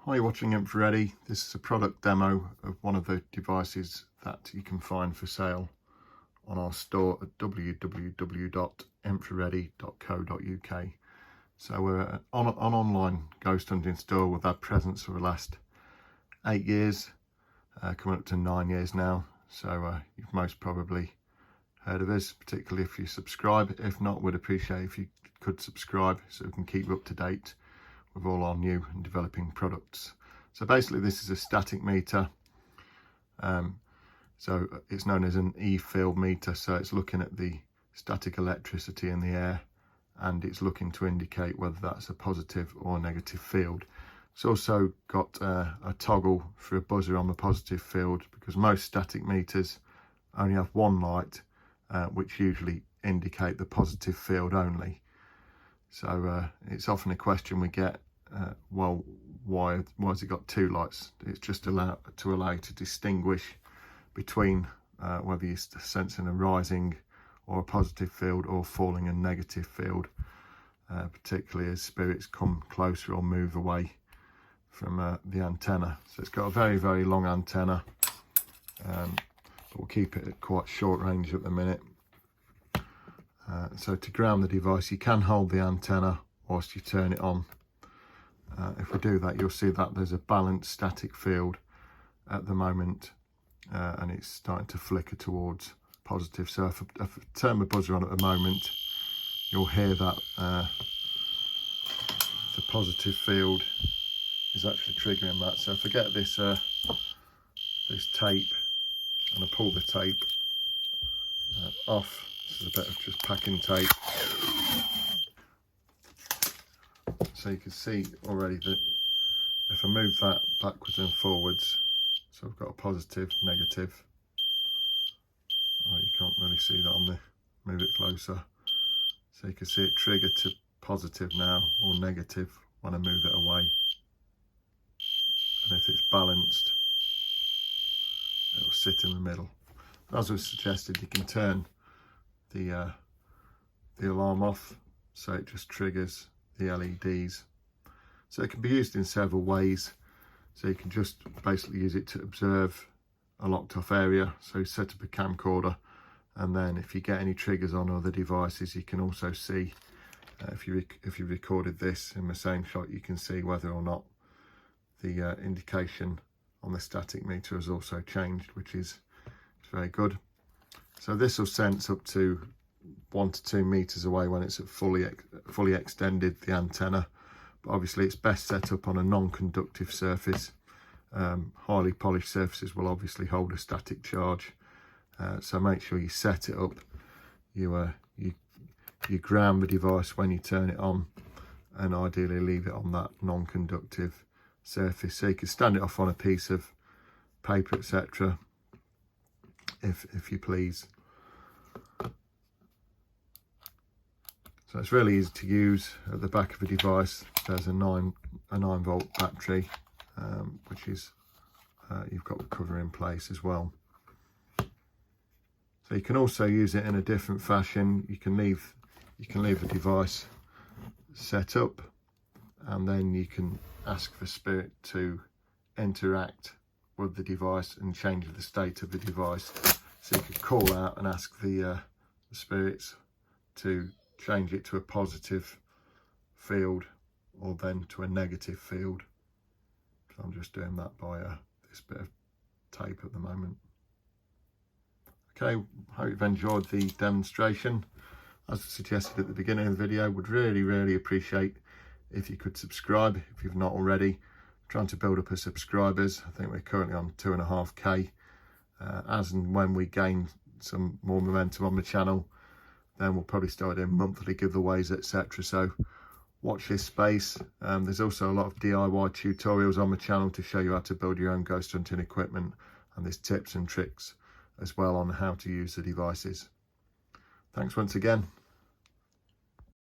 Hi, you're watching Infraready. This is a product demo of one of the devices that you can find for sale on our store at www.infraready.co.uk. So we're an online ghost hunting store. We've had presence for the last 8 years, coming up to 9 years now. So you've most probably heard of us, particularly if you subscribe. If not, we'd appreciate if you could subscribe so we can keep up to date with all our new and developing products. So basically this is a static meter. So it's known as an E-field meter, so it's looking at the static electricity in the air and it's looking to indicate whether that's a positive or a negative field. It's also got a toggle for a buzzer on the positive field, because most static meters only have one light, which usually indicate the positive field only. So it's often a question we get, well, why has it got two lights? It's just to allow you to distinguish between whether you're sensing a rising or a positive field or falling and negative field, particularly as spirits come closer or move away from the antenna. So it's got a very, very long antenna, but we'll keep it at quite short range at the minute. So to ground the device, you can hold the antenna whilst you turn it on. If we do that, you'll see that there's a balanced static field at the moment, and it's starting to flicker towards positive. So if I turn the buzzer on at the moment, you'll hear that the positive field is actually triggering that. So if I get this this tape and I pull the tape off, this is a bit of just packing tape, so you can see already that if I move that backwards and forwards, so I've got a positive, negative. Oh, you can't really see that on the, move it closer. So you can see it trigger to positive now, or negative when I move it away. And if it's balanced, it'll sit in the middle. As was suggested, you can turn the alarm off, so it just triggers the LEDs. So it can be used in several ways. So you can just basically use it to observe a locked off area. So you set up a camcorder, and then if you get any triggers on other devices, you can also see, if you recorded this in the same shot, you can see whether or not the indication on the static meter has also changed, which is very good. So this will sense up to 1 to 2 meters away when it's at fully extended the antenna, but obviously it's best set up on a non-conductive surface. Highly polished surfaces will obviously hold a static charge, so make sure you set it up, you ground the device when you turn it on, and ideally leave it on that non-conductive surface. So you can stand it off on a piece of paper, etc., if you please. So it's really easy to use. At the back of the device there's a 9 volt battery, which is you've got the cover in place as well. So you can also use it in a different fashion. You can leave the device set up, and then you can ask the spirit to interact with the device and change the state of the device. So you could call out and ask the spirits to change it to a positive field or then to a negative field. So I'm just doing that by this bit of tape at the moment. Okay, hope you've enjoyed the demonstration. As suggested at the beginning of the video, would really appreciate if you could subscribe if you've not already. I'm trying to build up our subscribers. I think we're currently on 2.5k. As and when we gain some more momentum on the channel, then we'll probably start doing monthly giveaways, etc. So watch this space. There's also a lot of DIY tutorials on the channel to show you how to build your own ghost hunting equipment, and there's tips and tricks as well on how to use the devices. Thanks once again.